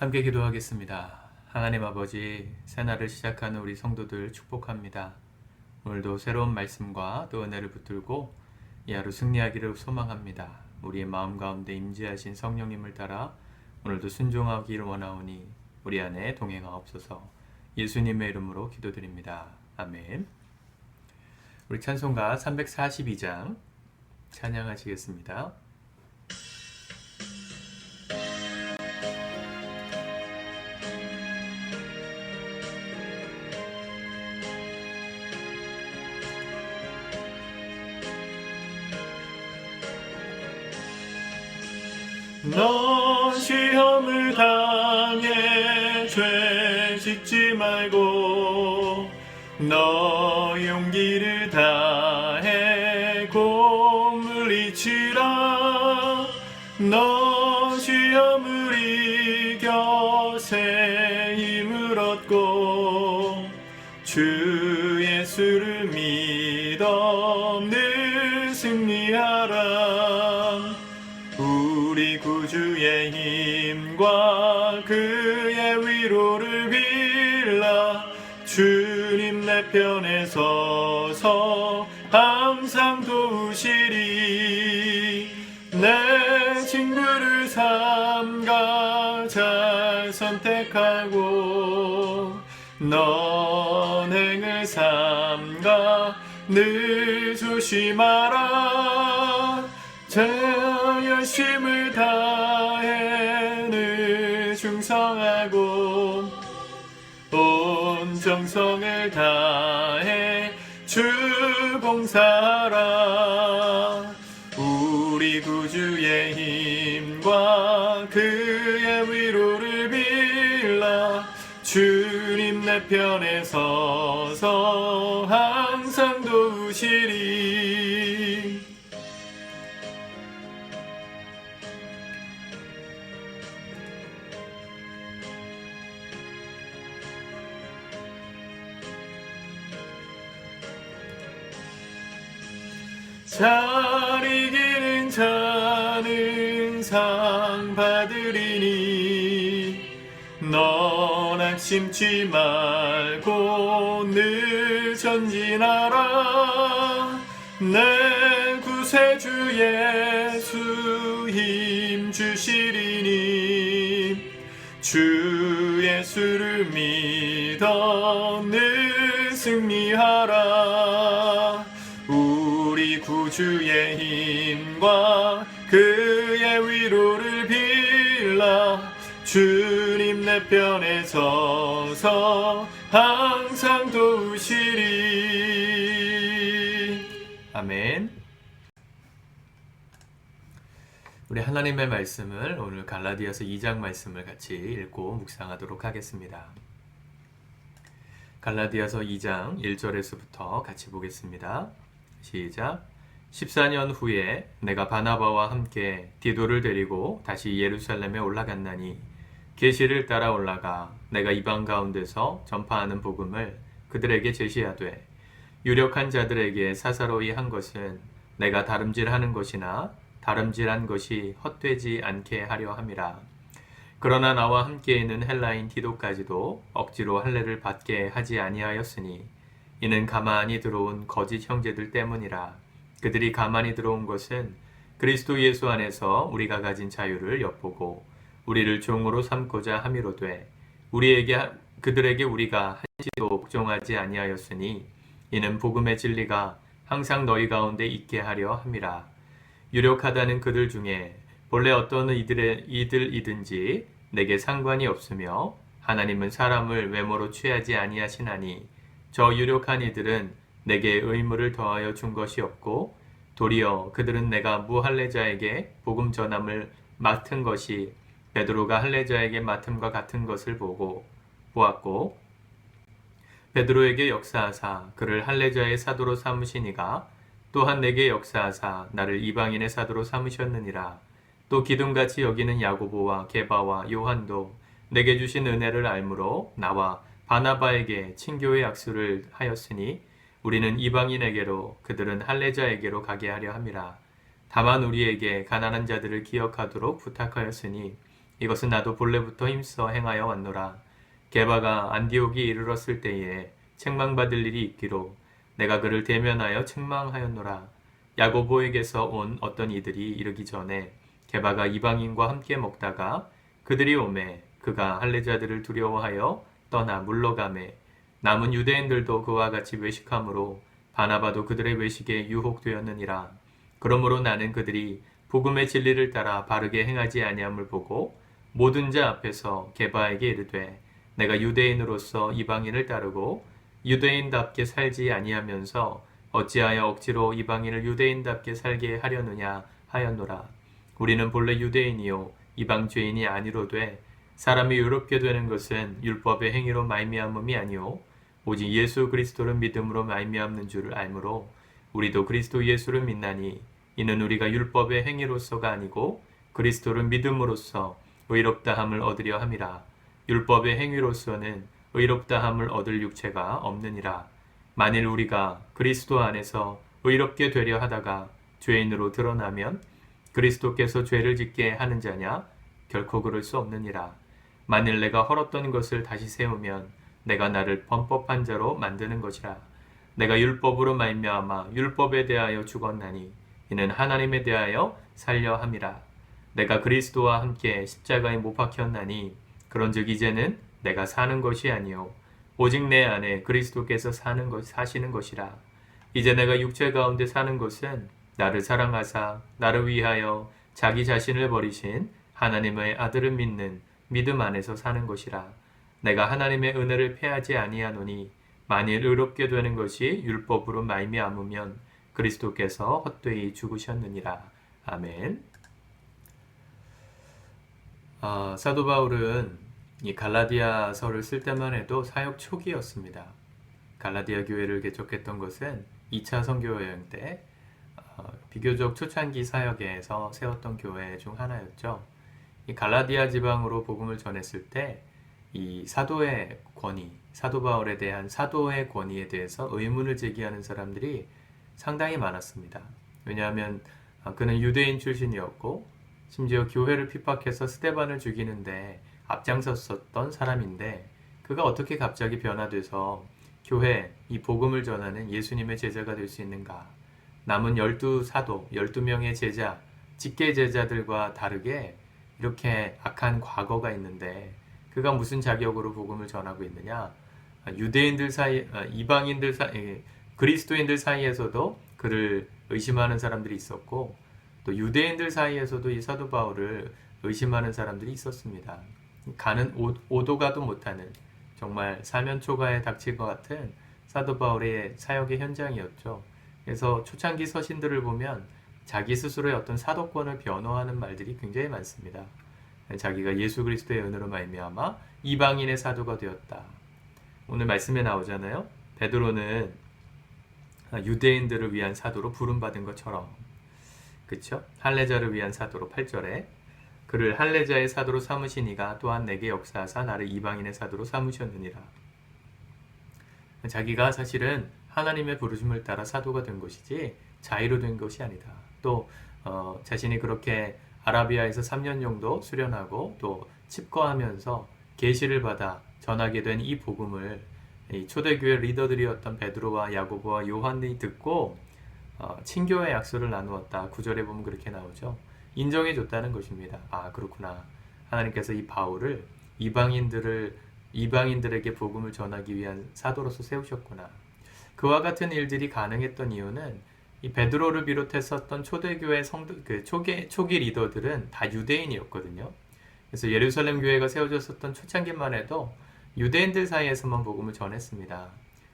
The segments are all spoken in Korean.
함께 기도하겠습니다. 하나님 아버지, 새날을 시작하는 우리 성도들 축복합니다. 오늘도 새로운 말씀과 또 은혜를 붙들고 이 하루 승리하기를 소망합니다. 우리의 마음 가운데 임재하신 성령님을 따라 오늘도 순종하기를 원하오니 우리 안에 동행하옵소서. 예수님의 이름으로 기도드립니다. 아멘. 우리 찬송가 342장 찬양하시겠습니다. 너 시험을 당해 죄 짓지 말고 너 용기를 다해 곧 물리치라. 너 시험을 이겨 새 힘을 얻고 주 예수를 믿어 늘 승리하라. 우리 구주의 힘과 그의 위로를 빌라. 주님 내 편에 서서 항상 도우시리. 내 친구를 삼가 잘 선택하고 넌행을 삼가 늘 조심하라. 제 열심을 다해 늘 충성하고 온 정성을 다해 주 봉사하라. 우리 구주의 힘과 그의 위로를 빌라. 주님 내 편에 서서 항상 도우시리. 잘 이기는 자는 상 받으리니 넌 낙심치 말고 늘 전진하라. 내 구세주 예수 힘 주시리니 주 예수를 믿어 늘 승리하라. 우리 구주의 힘과 그의 위로를 빌라. 주님 내 편에 서서 항상 도우시리. 아멘. 우리 하나님의 말씀을 오늘 갈라디아서 2장 말씀을 같이 읽고 묵상하도록 하겠습니다. 갈라디아서 2장 1절에서부터 같이 보겠습니다. 시작. 14년 후에 내가 바나바와 함께 디도를 데리고 다시 예루살렘에 올라갔나니 계시를 따라 올라가 내가 이방 가운데서 전파하는 복음을 그들에게 제시하되 유력한 자들에게 사사로이 한 것은 내가 다름질하는 것이나 다름질한 것이 헛되지 않게 하려 함이라. 그러나 나와 함께 있는 헬라인 디도까지도 억지로 할례를 받게 하지 아니하였으니 이는 가만히 들어온 거짓 형제들 때문이라. 그들이 가만히 들어온 것은 그리스도 예수 안에서 우리가 가진 자유를 엿보고 우리를 종으로 삼고자 함이로되 그들에게 우리가 한시도 복종하지 아니하였으니 이는 복음의 진리가 항상 너희 가운데 있게 하려 함이라. 유력하다는 그들 중에 본래 어떤 이들이든지 내게 상관이 없으며 하나님은 사람을 외모로 취하지 아니하시나니 저 유력한 이들은 내게 의무를 더하여 준 것이 없고 도리어 그들은 내가 무할례자에게 복음 전함을 맡은 것이 베드로가 할례자에게 맡음과 같은 것을 보았고 베드로에게 역사하사 그를 할례자의 사도로 삼으시니가 또한 내게 역사하사 나를 이방인의 사도로 삼으셨느니라. 또 기둥같이 여기는 야고보와 게바와 요한도 내게 주신 은혜를 알므로 나와 바나바에게 친교의 약수를 하였으니 우리는 이방인에게로 그들은 할례자에게로 가게 하려 함이라. 다만 우리에게 가난한 자들을 기억하도록 부탁하였으니 이것은 나도 본래부터 힘써 행하여 왔노라. 게바가 안디옥이 이르렀을 때에 책망받을 일이 있기로 내가 그를 대면하여 책망하였노라. 야고보에게서 온 어떤 이들이 이르기 전에 게바가 이방인과 함께 먹다가 그들이 오매 그가 할례자들을 두려워하여 떠나 물러가매 남은 유대인들도 그와 같이 외식함으로 바나바도 그들의 외식에 유혹되었느니라. 그러므로 나는 그들이 복음의 진리를 따라 바르게 행하지 아니함을 보고 모든 자 앞에서 게바에게 이르되 내가 유대인으로서 이방인을 따르고 유대인답게 살지 아니하면서 어찌하여 억지로 이방인을 유대인답게 살게 하려느냐 하였노라. 우리는 본래 유대인이요 이방 죄인이 아니로되 사람이 의롭게 되는 것은 율법의 행위로 말미암음이 아니요 오직 예수 그리스도를 믿음으로 말미암는 줄을 알므로 우리도 그리스도 예수를 믿나니 이는 우리가 율법의 행위로서가 아니고 그리스도를 믿음으로써 의롭다함을 얻으려 함이라. 율법의 행위로서는 의롭다함을 얻을 육체가 없느니라. 만일 우리가 그리스도 안에서 의롭게 되려 하다가 죄인으로 드러나면 그리스도께서 죄를 짓게 하는 자냐? 결코 그럴 수 없느니라. 만일 내가 헐었던 것을 다시 세우면 내가 나를 범법한 자로 만드는 것이라. 내가 율법으로 말미암아 율법에 대하여 죽었나니 이는 하나님에 대하여 살려 함이라. 내가 그리스도와 함께 십자가에 못 박혔나니 그런즉 이제는 내가 사는 것이 아니요 오직 내 안에 그리스도께서 사시는 것이라. 이제 내가 육체 가운데 사는 것은 나를 사랑하사 나를 위하여 자기 자신을 버리신 하나님의 아들을 믿는 믿음 안에서 사는 것이라. 내가 하나님의 은혜를 패하지 아니하노니 만일 의롭게 되는 것이 율법으로 말미암으면 그리스도께서 헛되이 죽으셨느니라. 아멘. 사도 바울은 이 갈라디아서를 쓸 때만 해도 사역 초기였습니다. 갈라디아 교회를 개척했던 것은 2차 선교여행 때 비교적 초창기 사역에서 세웠던 교회 중 하나였죠. 이 갈라디아 지방으로 복음을 전했을 때 이 사도의 권위, 사도 바울에 대한 사도의 권위에 대해서 의문을 제기하는 사람들이 상당히 많았습니다. 왜냐하면 그는 유대인 출신이었고 심지어 교회를 핍박해서 스데반을 죽이는데 앞장섰었던 사람인데 그가 어떻게 갑자기 변화돼서 교회, 이 복음을 전하는 예수님의 제자가 될 수 있는가? 남은 12사도, 12명의 제자, 직계 제자들과 다르게 이렇게 악한 과거가 있는데 그가 무슨 자격으로 복음을 전하고 있느냐? 유대인들 사이, 이방인들 사이, 그리스도인들 사이에서도 그를 의심하는 사람들이 있었고 또 유대인들 사이에서도 이 사도 바울을 의심하는 사람들이 있었습니다. 가는 오도 가도 못하는 정말 사면초가에 닥칠 것 같은 사도 바울의 사역의 현장이었죠. 그래서 초창기 서신들을 보면 자기 스스로의 어떤 사도권을 변호하는 말들이 굉장히 많습니다. 자기가 예수 그리스도의 은혜로 말미암아 이방인의 사도가 되었다. 오늘 말씀에 나오잖아요. 베드로는 유대인들을 위한 사도로 부름받은 것처럼, 그렇죠? 할례자를 위한 사도로 8절에 그를 할례자의 사도로 삼으시니가 또한 내게 역사하사 나를 이방인의 사도로 삼으셨느니라. 자기가 사실은 하나님의 부르심을 따라 사도가 된 것이지 자의로 된 것이 아니다. 또 자신이 그렇게 아라비아에서 3년 정도 수련하고 또 칩거하면서 계시를 받아 전하게 된 이 복음을 이 초대교회 리더들이었던 베드로와 야고보와 요한이 듣고 친교의 약속을 나누었다. 9절에 보면 그렇게 나오죠. 인정해 줬다는 것입니다. 아, 그렇구나. 하나님께서 이 바울을 이방인들에게 복음을 전하기 위한 사도로서 세우셨구나. 그와 같은 일들이 가능했던 이유는 이 베드로를 비롯했었던 초대교회 초기 리더들은 다 유대인이었거든요. 그래서 예루살렘 교회가 세워졌었던 초창기만 해도 유대인들 사이에서만 복음을 전했습니다.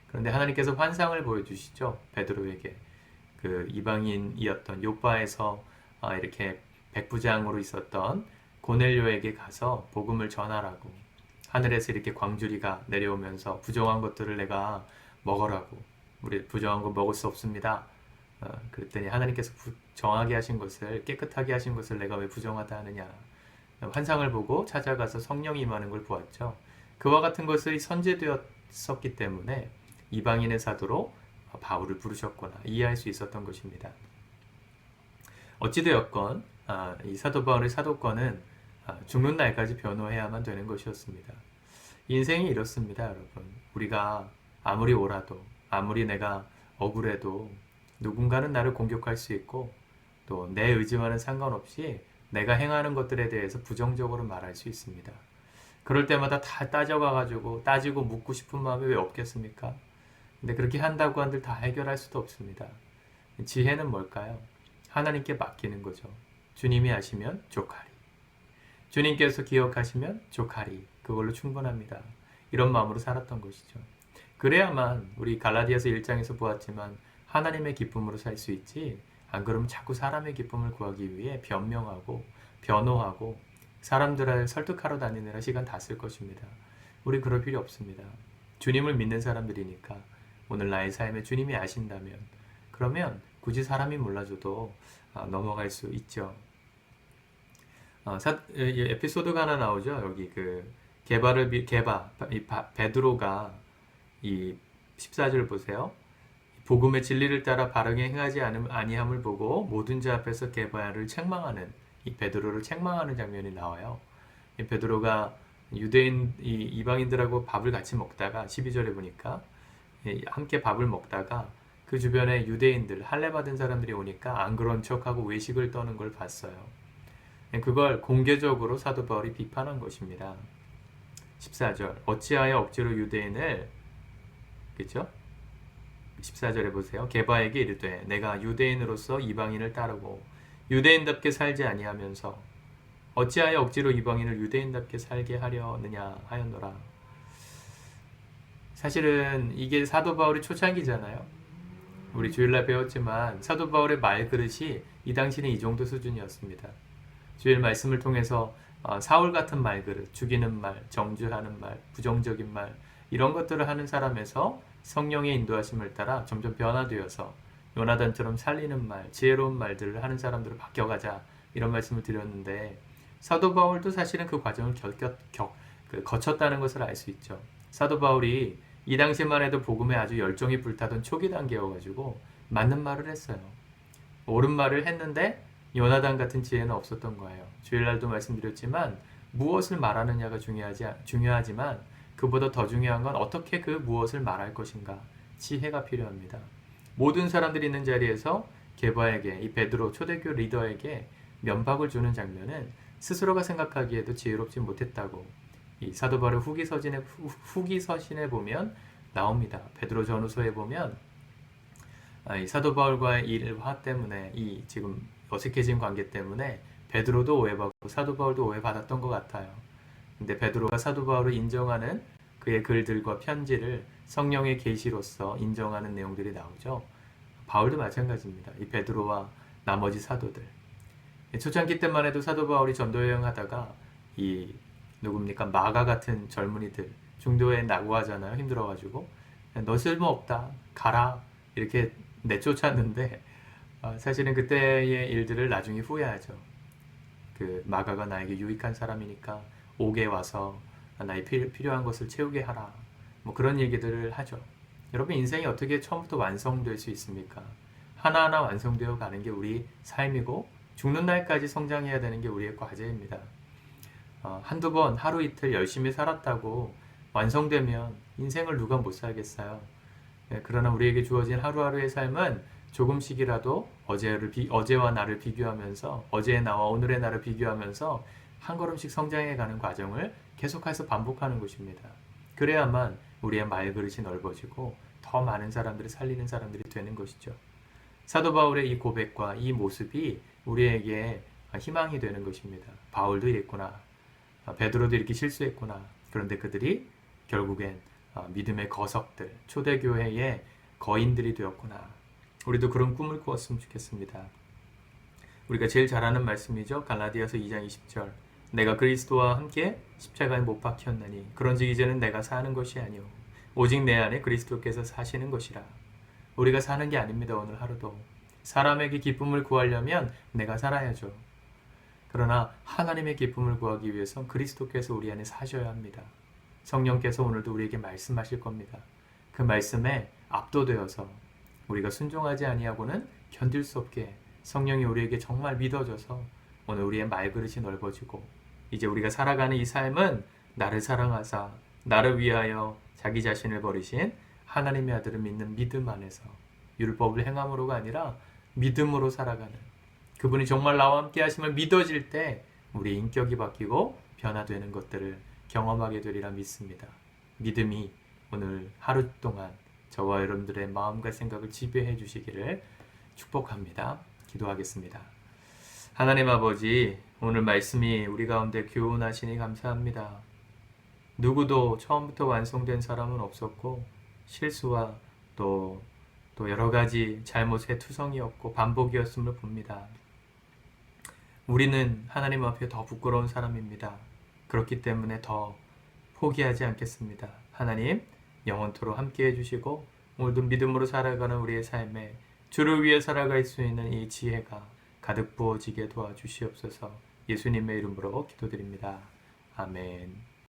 그런데 하나님께서 환상을 보여주시죠. 베드로에게 그 이방인이었던 욥바에서 이렇게 백부장으로 있었던 고넬료에게 가서 복음을 전하라고, 하늘에서 이렇게 광주리가 내려오면서 부정한 것들을 내가 먹으라고, 우리 부정한 거 먹을 수 없습니다. 그랬더니 하나님께서 정하게 하신 것을, 깨끗하게 하신 것을 내가 왜 부정하다 하느냐. 환상을 보고 찾아가서 성령이 임하는 걸 보았죠. 그와 같은 것이 선제되었었기 때문에 이방인의 사도로 바울을 부르셨거나 이해할 수 있었던 것입니다. 어찌되었건 이 사도 바울의 사도권은 죽는 날까지 변호해야만 되는 것이었습니다. 인생이 이렇습니다, 여러분. 우리가 아무리 옳아도, 아무리 내가 억울해도 누군가는 나를 공격할 수 있고 또 내 의지와는 상관없이 내가 행하는 것들에 대해서 부정적으로 말할 수 있습니다. 그럴 때마다 다 따져가가지고 따지고 묻고 싶은 마음이 왜 없겠습니까? 근데 그렇게 한다고 한들 다 해결할 수도 없습니다. 지혜는 뭘까요? 하나님께 맡기는 거죠. 주님이 아시면 조카리. 주님께서 기억하시면 조카리. 그걸로 충분합니다. 이런 마음으로 살았던 것이죠. 그래야만 우리 갈라디아서 1장에서 보았지만 하나님의 기쁨으로 살 수 있지, 안 그러면 자꾸 사람의 기쁨을 구하기 위해 변명하고 변호하고 사람들을 설득하러 다니느라 시간 다 쓸 것입니다. 우리 그럴 필요 없습니다. 주님을 믿는 사람들이니까 오늘 나의 삶에 주님이 아신다면 그러면 굳이 사람이 몰라줘도 넘어갈 수 있죠. 에피소드가 하나 나오죠. 여기 베드로가 이 14절 보세요. 복음의 진리를 따라 바르게 행하지 아니함을 보고 모든 자 앞에서 게바를 책망하는, 이 베드로를 책망하는 장면이 나와요. 이 베드로가 이방인들하고 밥을 같이 먹다가 12절에 보니까 함께 밥을 먹다가 그 주변에 유대인들, 할례 받은 사람들이 오니까 안 그런 척하고 외식을 떠는 걸 봤어요. 그걸 공개적으로 사도 바울이 비판한 것입니다. 14절, 어찌하여 억지로 유대인을, 그죠? 14절에 보세요. 게바에게 이르되 내가 유대인으로서 이방인을 따르고 유대인답게 살지 아니하면서 어찌하여 억지로 이방인을 유대인답게 살게 하려느냐 하였노라. 사실은 이게 사도 바울의 초창기잖아요. 우리 주일날 배웠지만 사도 바울의 말그릇이 이 당시는 이 정도 수준이었습니다. 주일 말씀을 통해서 사울 같은 말그릇, 죽이는 말, 정죄하는 말, 부정적인 말, 이런 것들을 하는 사람에서 성령의 인도하심을 따라 점점 변화되어서 요나단처럼 살리는 말, 지혜로운 말들을 하는 사람들로 바뀌어가자, 이런 말씀을 드렸는데 사도 바울도 사실은 그 과정을 거쳤다는 것을 알 수 있죠. 사도 바울이 이 당시만 해도 복음에 아주 열정이 불타던 초기 단계여가지고 맞는 말을 했어요. 옳은 말을 했는데 요나단 같은 지혜는 없었던 거예요. 주일날도 말씀드렸지만 무엇을 말하느냐가 중요하지만 그보다 더 중요한 건 어떻게 그 무엇을 말할 것인가, 지혜가 필요합니다. 모든 사람들이 있는 자리에서 게바에게, 이 베드로 초대교 리더에게 면박을 주는 장면은 스스로가 생각하기에도 지혜롭지 못했다고 이 사도 바울의 후기서신에 보면 나옵니다. 베드로 전후서에 보면 이 사도 바울과의 일화 때문에, 이 지금 어색해진 관계 때문에 베드로도 오해받고 사도 바울도 오해받았던 것 같아요. 근데 베드로가 사도 바울을 인정하는 그의 글들과 편지를 성령의 계시로서 인정하는 내용들이 나오죠. 바울도 마찬가지입니다. 이 베드로와 나머지 사도들. 초창기 때만 해도 사도 바울이 전도 여행하다가 이 누굽니까? 마가 같은 젊은이들 중도에 낙오하잖아요. 힘들어가지고 너 쓸모없다, 가라, 이렇게 내쫓았는데 사실은 그때의 일들을 나중에 후회하죠. 그 마가가 나에게 유익한 사람이니까 옥에 와서 나의 필요한 것을 채우게 하라, 뭐 그런 얘기들을 하죠. 여러분, 인생이 어떻게 처음부터 완성될 수 있습니까? 하나하나 완성되어 가는 게 우리 삶이고 죽는 날까지 성장해야 되는 게 우리의 과제입니다. 한두 번 하루 이틀 열심히 살았다고 완성되면 인생을 누가 못 살겠어요. 그러나 우리에게 주어진 하루하루의 삶은 조금씩이라도 어제와 나를 비교하면서, 어제의 나와 오늘의 나를 비교하면서 한 걸음씩 성장해가는 과정을 계속해서 반복하는 것입니다. 그래야만 우리의 말그릇이 넓어지고 더 많은 사람들을 살리는 사람들이 되는 것이죠. 사도 바울의 이 고백과 이 모습이 우리에게 희망이 되는 것입니다. 바울도 이랬구나, 베드로도 이렇게 실수했구나. 그런데 그들이 결국엔 믿음의 거석들, 초대교회의 거인들이 되었구나. 우리도 그런 꿈을 꾸었으면 좋겠습니다. 우리가 제일 잘 아는 말씀이죠. 갈라디아서 2장 20절. 내가 그리스도와 함께 십자가에 못 박혔나니 그런즉 이제는 내가 사는 것이 아니오 오직 내 안에 그리스도께서 사시는 것이라. 우리가 사는 게 아닙니다. 오늘 하루도 사람에게 기쁨을 구하려면 내가 살아야죠. 그러나 하나님의 기쁨을 구하기 위해선 그리스도께서 우리 안에 사셔야 합니다. 성령께서 오늘도 우리에게 말씀하실 겁니다. 그 말씀에 압도되어서 우리가 순종하지 아니하고는 견딜 수 없게 성령이 우리에게 정말 믿어져서 오늘 우리의 말그릇이 넓어지고 이제 우리가 살아가는 이 삶은 나를 사랑하사 나를 위하여 자기 자신을 버리신 하나님의 아들을 믿는 믿음 안에서 율법을 행함으로가 아니라 믿음으로 살아가는, 그분이 정말 나와 함께 하심을 믿어질 때 우리 인격이 바뀌고 변화되는 것들을 경험하게 되리라 믿습니다. 믿음이 오늘 하루 동안 저와 여러분들의 마음과 생각을 지배해 주시기를 축복합니다. 기도하겠습니다. 하나님 아버지, 오늘 말씀이 우리 가운데 교훈하시니 감사합니다. 누구도 처음부터 완성된 사람은 없었고 실수와 또 여러 가지 잘못의 투성이었고 반복이었음을 봅니다. 우리는 하나님 앞에 더 부끄러운 사람입니다. 그렇기 때문에 더 포기하지 않겠습니다. 하나님, 영원토록 함께해 주시고 오늘도 믿음으로 살아가는 우리의 삶에 주를 위해 살아갈 수 있는 이 지혜가 가득 부어지게 도와주시옵소서. 예수님의 이름으로 기도드립니다. 아멘.